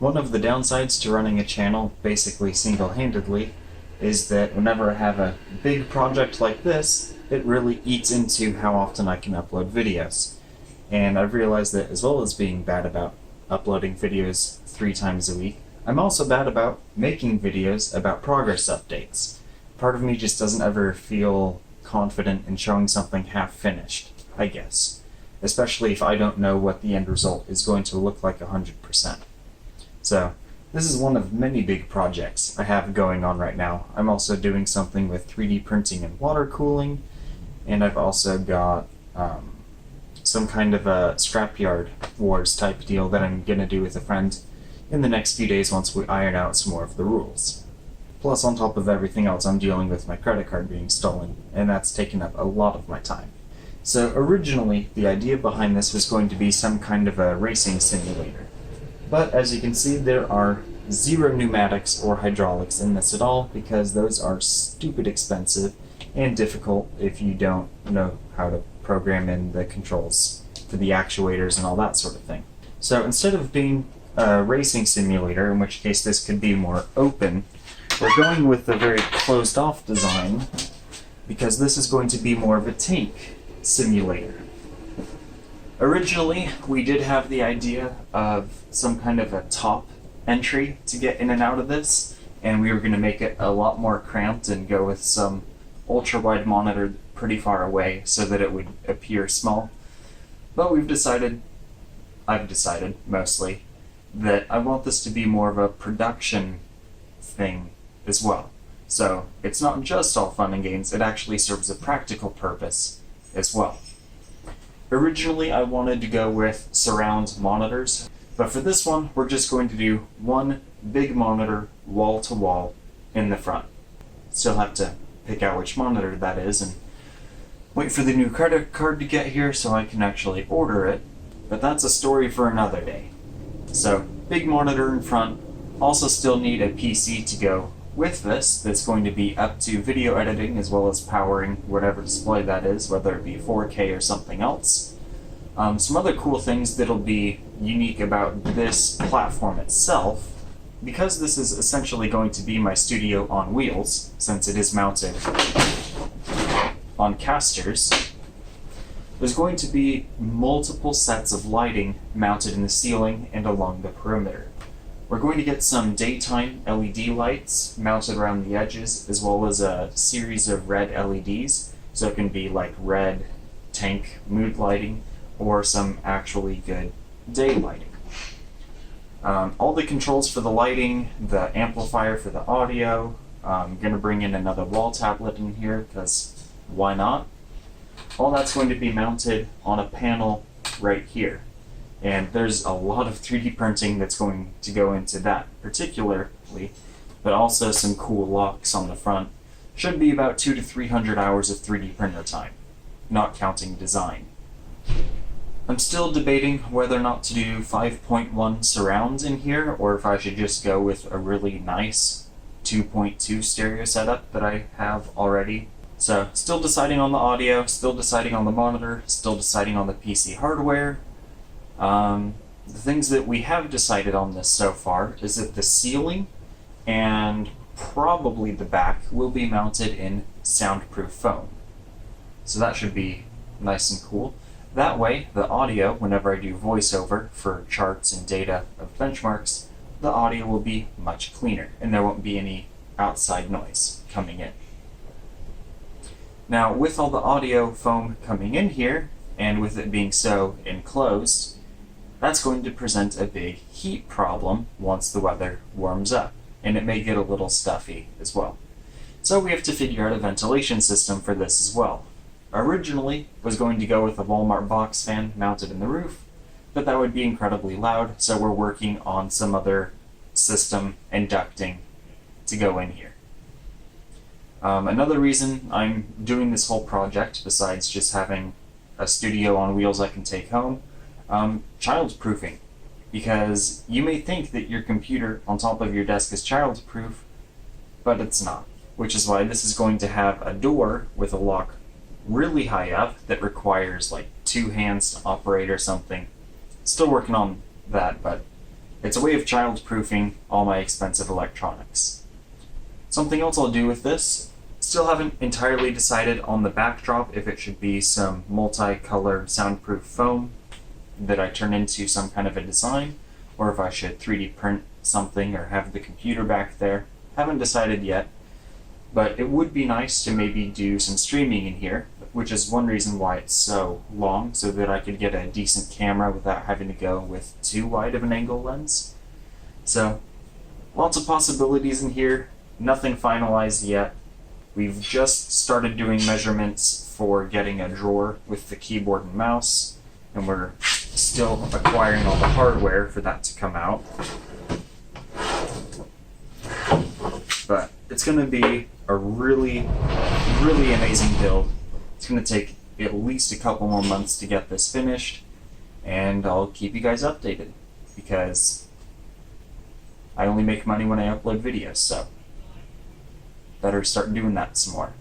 One of the downsides to running a channel basically single-handedly is that whenever I have a big project like this, it really eats into how often I can upload videos. And I've realized that as well as being bad about uploading videos 3 times a week, I'm also bad about making videos about progress updates. Part of me just doesn't ever feel confident in showing something half-finished, I guess. Especially if I don't know what the end result is going to look like 100%. So, this is one of many big projects I have going on right now. I'm also doing something with 3D printing and water cooling, and I've also got some kind of a scrapyard wars type deal that I'm going to do with a friend in the next few days once we iron out some more of the rules. Plus, on top of everything else, I'm dealing with my credit card being stolen, and that's taken up a lot of my time. So originally, the idea behind this was going to be some kind of a racing simulator. But as you can see, there are 0 pneumatics or hydraulics in this at all, because those are stupid expensive and difficult if you don't know how to program in the controls for the actuators and all that sort of thing. So instead of being a racing simulator, in which case this could be more open, we're going with a very closed-off design, because this is going to be more of a tank simulator. Originally, we did have the idea of some kind of a top entry to get in and out of this, and we were going to make it a lot more cramped and go with some ultra-wide monitor pretty far away so that it would appear small. But I've decided mostly, that I want this to be more of a production thing as well. So it's not just all fun and games, it actually serves a practical purpose as well. Originally, I wanted to go with surround monitors, but for this one, we're just going to do one big monitor wall to wall in the front. Still have to pick out which monitor that is and wait for the new credit card to get here so I can actually order it, but that's a story for another day. So, big monitor in front, also still need a PC to go with this that's going to be up to video editing as well as powering whatever display that is, whether it be 4K or something else. Some other cool things that'll be unique about this platform itself, because this is essentially going to be my studio on wheels, since it is mounted on casters, there's going to be multiple sets of lighting mounted in the ceiling and along the perimeter. We're going to get some daytime LED lights mounted around the edges, as well as a series of red LEDs, so it can be like red tank mood lighting, or some actually good day lighting. All the controls for the lighting, the amplifier for the audio, I'm going to bring in another wall tablet in here, because why not? All that's going to be mounted on a panel right here. And there's a lot of 3D printing that's going to go into that particularly, but also some cool locks on the front. Should be about 200 to 300 hours of 3D printer time, not counting design. I'm still debating whether or not to do 5.1 surrounds in here, or if I should just go with a really nice 2.2 stereo setup that I have already. So, still deciding on the audio, still deciding on the monitor, still deciding on the PC hardware. The things that we have decided on this so far is that the ceiling and probably the back will be mounted in soundproof foam. So that should be nice and cool. That way, the audio, whenever I do voiceover for charts and data of benchmarks, the audio will be much cleaner and there won't be any outside noise coming in. Now, with all the audio foam coming in here, and with it being so enclosed, that's going to present a big heat problem once the weather warms up, and it may get a little stuffy as well. So we have to figure out a ventilation system for this as well. Originally, was going to go with a Walmart box fan mounted in the roof, but that would be incredibly loud, so we're working on some other system and ducting to go in here. Another reason I'm doing this whole project, besides just having a studio on wheels I can take home, child-proofing. Because you may think that your computer on top of your desk is child-proof, but it's not. Which is why this is going to have a door with a lock really high up that requires like 2 hands to operate or something. Still working on that, but it's a way of child-proofing all my expensive electronics. Something else I'll do with this, still haven't entirely decided on the backdrop if it should be some multicolored soundproof foam that I turn into some kind of a design, or if I should 3D print something or have the computer back there. Haven't decided yet, but it would be nice to maybe do some streaming in here, which is one reason why it's so long, so that I could get a decent camera without having to go with too wide of an angle lens. So, lots of possibilities in here, nothing finalized yet. We've just started doing measurements for getting a drawer with the keyboard and mouse, and we're still acquiring all the hardware for that to come out. But it's going to be a really, really amazing build. It's going to take at least a couple more months to get this finished, and I'll keep you guys updated, because I only make money when I upload videos, so better start doing that some more.